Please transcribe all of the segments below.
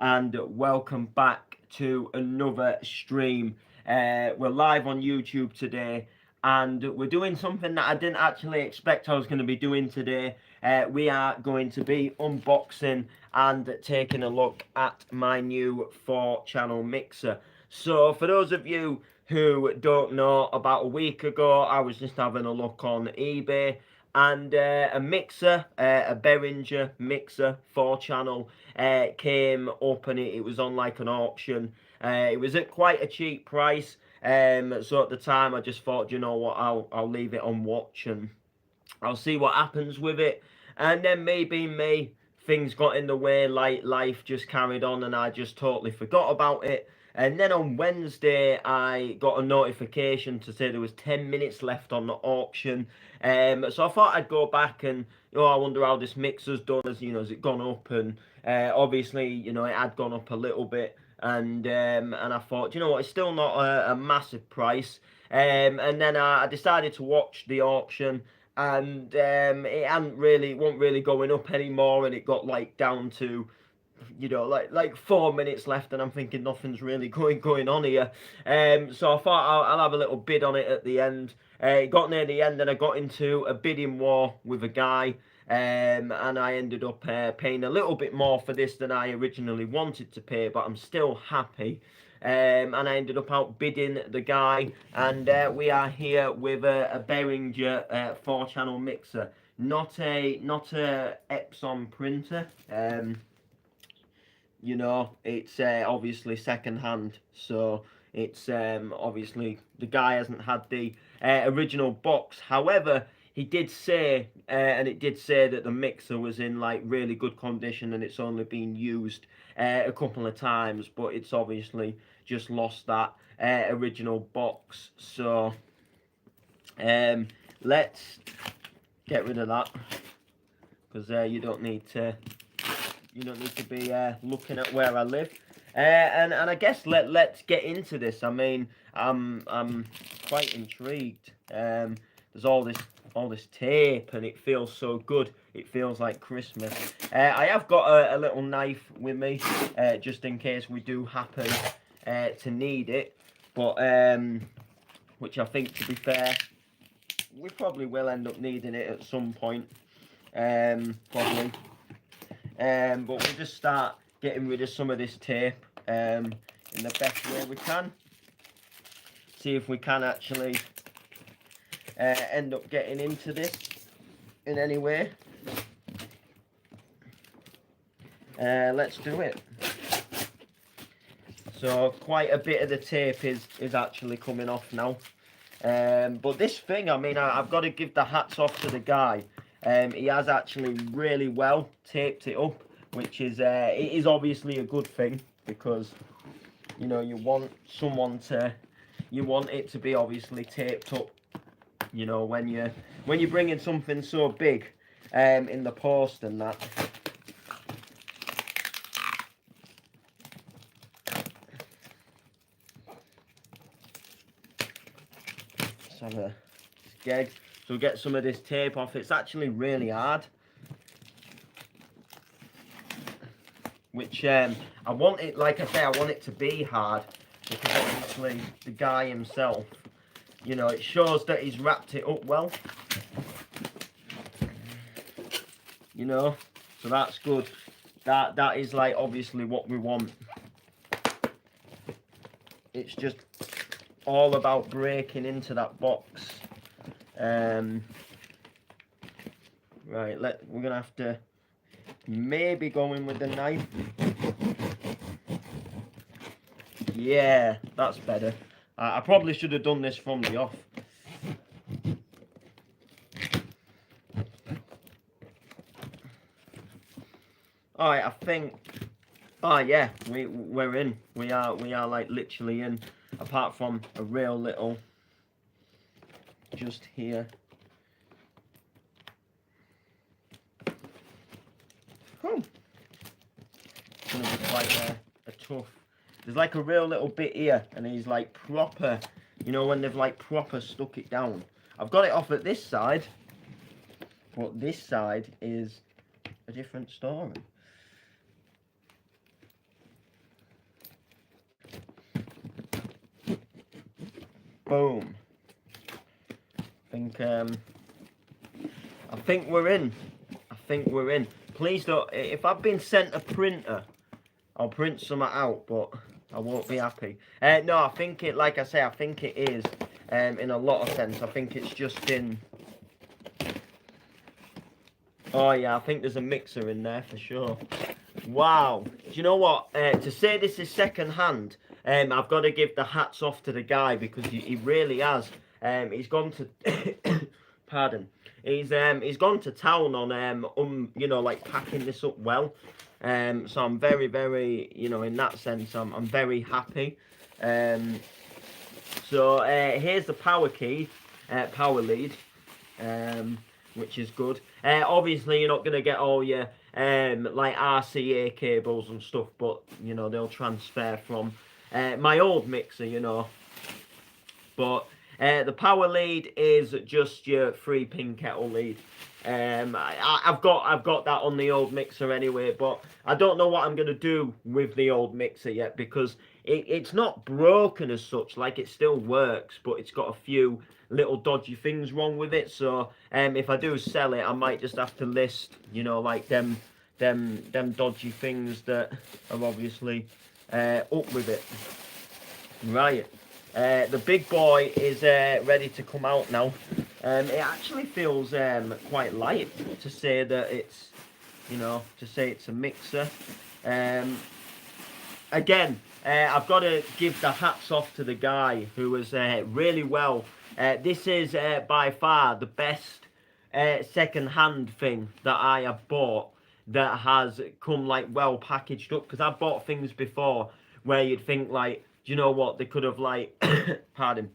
and welcome back to another stream. We're live on YouTube today, and we're doing something that I didn't actually expect I was going to be doing today. We are going to be unboxing and taking a look at my new 4-channel mixer. So for those of you who don't know, about a week ago I was just having a look on eBay, and a mixer, a Behringer mixer 4-channel came up, and it was on like an auction. It was at quite a cheap price, so at the time I just thought, you know what, I'll leave it on watch and I'll see what happens with it. And then maybe me, things got in the way, like life just carried on, and I just totally forgot about it. And then on Wednesday, I got a notification to say there was 10 minutes left on the auction. So I thought I'd go back and, I wonder how this mixer's done. Has it gone up? And obviously, it had gone up a little bit. And I thought, what, it's still not a massive price. And then I decided to watch the auction, and it wasn't really going up anymore, and it got like down to like 4 minutes left, and I'm thinking nothing's really going on here. So I thought I'll have a little bid on it at the end. It got near the end, and I got into a bidding war with a guy, and I ended up paying a little bit more for this than I originally wanted to pay, but I'm still happy. And I ended up outbidding the guy, and we are here with a Behringer 4-channel mixer, not a Epson printer. It's obviously second hand, so it's obviously the guy hasn't had the original box. However, he did say, and it did say that the mixer was in like really good condition, and it's only been used a couple of times, but it's obviously just lost that original box. So let's get rid of that, because you don't need to be looking at where I live. And I guess let's get into this. I mean, I'm quite intrigued. There's all this tape, and it feels so good. It feels like Christmas. I have got a little knife with me, just in case we do happen to need it. But which I think, to be fair, we probably will end up needing it at some point. Probably. But we'll just start getting rid of some of this tape in the best way we can. See if we can actually end up getting into this in any way. Let's do it. So quite a bit of the tape is actually coming off now. But this thing, I mean, I've got to give the hats off to the guy. He has actually really well taped it up, which is it is obviously a good thing, because you want it to be obviously taped up. When you're bringing something so big in the post and that. Let's have a skeg. So get some of this tape off. It's actually really hard, which I want it, like I say, I want it to be hard, because obviously the guy himself, it shows that he's wrapped it up well, so that's good. That is like obviously what we want. It's just all about breaking into that box. Right, we're gonna have to maybe go in with the knife. Yeah, that's better. I probably should have done this from the off. Alright, I think. Oh yeah, we're in. We are like literally in. Apart from a real little, just here. It's gonna be quite a tough. There's like a real little bit here, and he's like proper, when they've like proper stuck it down. I've got it off at this side, but this side is a different story. Boom. I think we're in. I think we're in. Please don't. If I've been sent a printer, I'll print some out, but I won't be happy. No, I think it. Like I say, I think it is. In a lot of sense, I think it's just in. Oh yeah, I think there's a mixer in there for sure. Wow. Do you know what? To say this is second hand, I've got to give the hats off to the guy because he really has. He's gone to, pardon. He's gone to town on you know, like packing this up well. So I'm very, very, you know, in that sense, I'm very happy. So here's the power key, power lead. Which is good. Obviously, you're not going to get all your like RCA cables and stuff, but you know they'll transfer from my old mixer, you know. But the power lead is just your 3-pin kettle lead. I've got that on the old mixer anyway, but I don't know what I'm gonna do with the old mixer yet because it's not broken as such. Like it still works, but it's got a few little dodgy things wrong with it. So if I do sell it, I might just have to list, you know, like them dodgy things that are obviously up with it. Right. The big boy is ready to come out now. It actually feels quite light to say that it's, you know, to say it's a mixer. Again, I've got to give the hats off to the guy who was really well. This is by far the best second-hand thing that I have bought that has come like well packaged up, because I've bought things before where you'd think like, do you know what, they could have like pardon,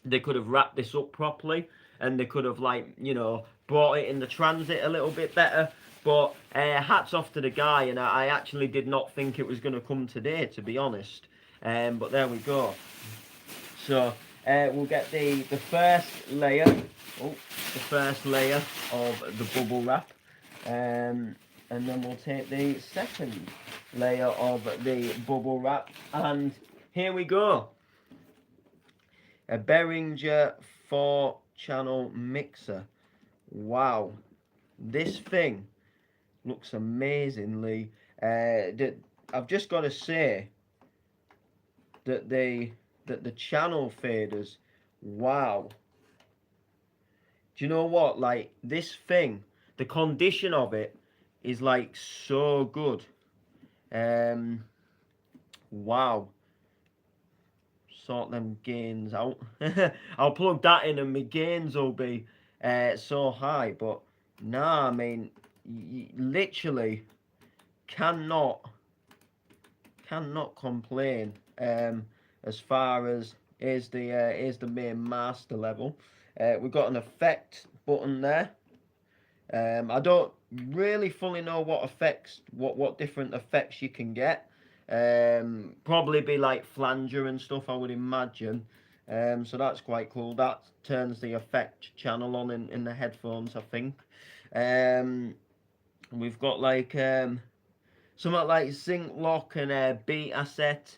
they could have wrapped this up properly and they could have like, you know, brought it in the transit a little bit better. But hats off to the guy, and I actually did not think it was going to come today, to be honest. But there we go. So we'll get the first layer, the first layer of the bubble wrap, and then we'll take the second layer of the bubble wrap, and here we go. A Behringer 4-channel mixer. Wow, this thing looks amazingly. I've just got to say that the channel faders, wow. Do you know what? Like this thing, the condition of it is like so good. Wow. Sort them gains out. I'll plug that in and my gains will be so high, but nah, I mean, literally cannot complain as far as is the main master level. We've got an effect button there. I don't really fully know what effects, what different effects you can get. Probably be like flanger and stuff, I would imagine. So that's quite cool. That turns the effect channel on in the headphones, I think. We've got like something like sync lock and beat asset,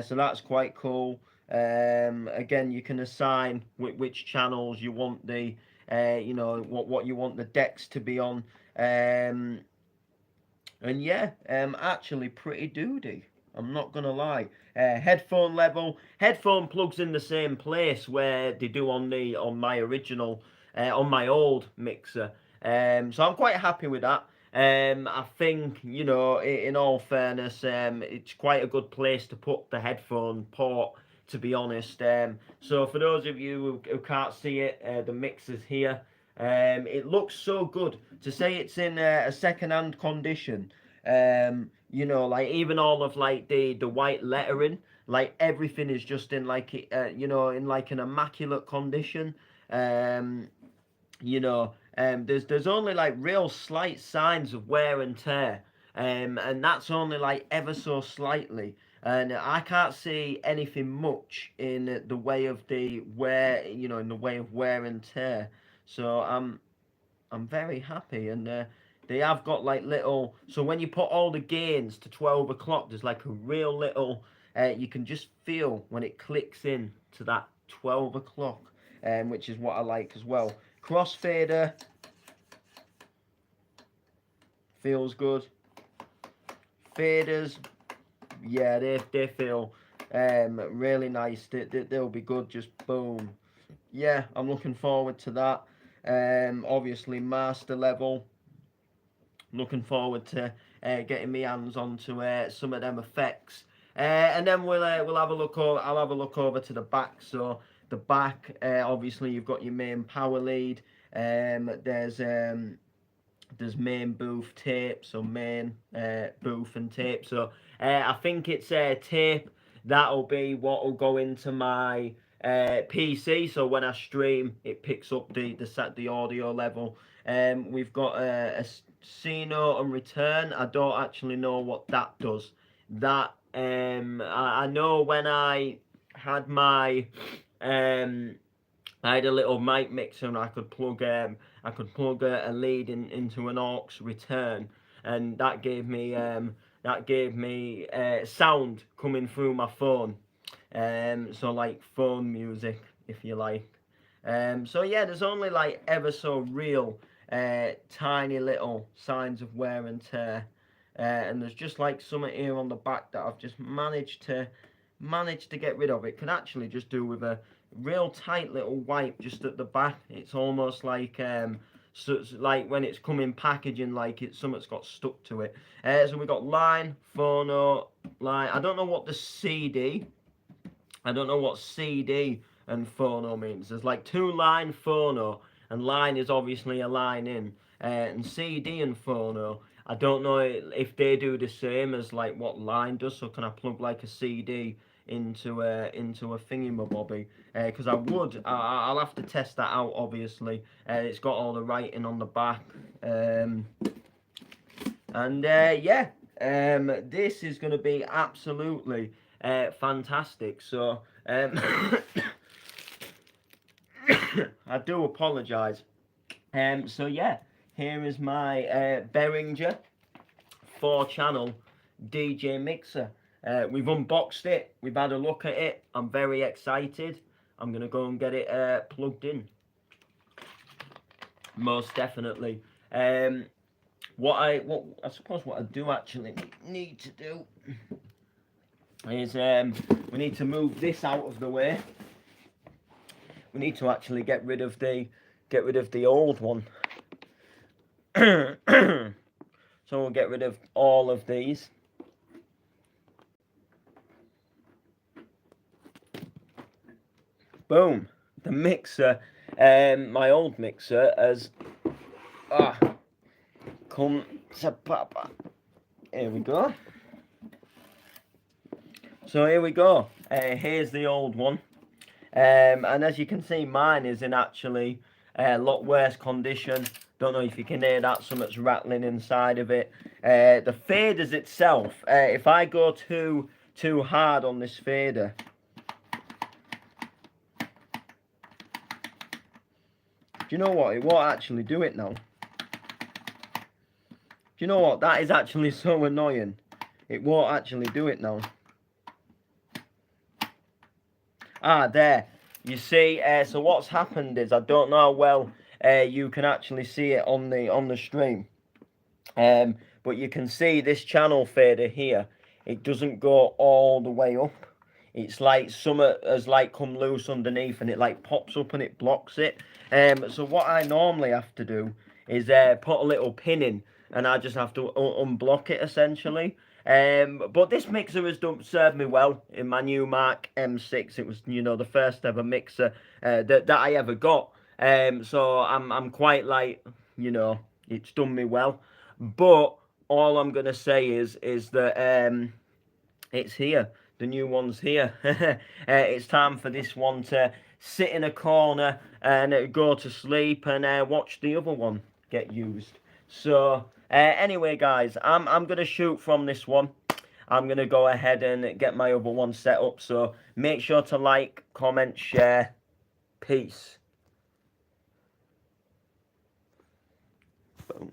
so that's quite cool. Again, you can assign which channels you want the you know, what you want the decks to be on, and yeah, actually pretty doody, I'm not gonna lie. Headphone level, headphone plugs in the same place where they do on my original, on my old mixer. So I'm quite happy with that. I think, you know, in all fairness, it's quite a good place to put the headphone port, to be honest. So for those of you who can't see it, the mixer's here. It looks so good. To say it's in a second-hand condition, you know, like even all of like the white lettering, like everything is just in like you know, in like an immaculate condition. You know, there's only like real slight signs of wear and tear, and that's only like ever so slightly, and I can't see anything much in the way of the wear, you know, in the way of wear and tear. So I'm very happy, and they have got like little, so when you put all the gains to 12 o'clock, there's like a real little, you can just feel when it clicks in to that 12 o'clock, which is what I like as well. Crossfader feels good. Faders, yeah, they feel really nice. They'll be good. Just boom. Yeah, I'm looking forward to that. Obviously master level. Looking forward to getting my hands onto some of them effects. And then we'll have a look over. I'll have a look over to the back. So the back, obviously you've got your main power lead. There's main booth tape, so main booth and tape. So I think it's tape that'll be what will go into my PC. So when I stream, it picks up the audio level. We've got a C note and return. I don't actually know what that does. That I know when I had my I had a little mic mixer and I could plug a lead into an aux return, and that gave me sound coming through my phone. So like phone music, if you like. So yeah, there's only like ever so real tiny little signs of wear and tear, and there's just like something here on the back that I've just managed to get rid of. It can actually just do with a real tight little wipe just at the back. It's almost like so it's like when it's coming packaging, like something's got stuck to it. So we got line, phono, line. I don't know what the CD. I don't know what CD and phono means. There's like two line phono, and line is obviously a line in, and CD and phono. I don't know if they do the same as like what line does. So can I plug like a CD into a thingy-mabobby? Because I'll have to test that out. Obviously, it's got all the writing on the back, and yeah, this is going to be absolutely fantastic. So I do apologise. So yeah, here is my Behringer 4-channel DJ mixer. We've unboxed it. We've had a look at it. I'm very excited. I'm gonna go and get it plugged in. Most definitely. What I suppose what I do actually need to do is we need to move this out of the way. We need to actually get rid of the old one. So we'll get rid of all of these. Boom. The mixer, my old mixer has come to papa. Here we go. So here we go. Here's the old one. And as you can see, mine is in actually a lot worse condition. Don't know if you can hear that, something's rattling inside of it. The faders itself, if I go too hard on this fader, do you know what? It won't actually do it now. Do you know what? That is actually so annoying. It won't actually do it now. Ah, there. You see, so what's happened is, I don't know how well you can actually see it on the stream, but you can see this channel fader here. It doesn't go all the way up. It's like some has like come loose underneath, and it like pops up and it blocks it. So what I normally have to do is put a little pin in, and I just have to unblock it essentially. But this mixer has served me well in my new Mark M6. It was, you know, the first ever mixer that I ever got. So I'm quite like, you know, it's done me well. But all I'm gonna say is that it's here. The new one's here. It's time for this one to sit in a corner and go to sleep and watch the other one get used. So anyway, guys, I'm gonna shoot from this one. I'm gonna go ahead and get my other one set up. So make sure to like, comment, share. Peace. Boom.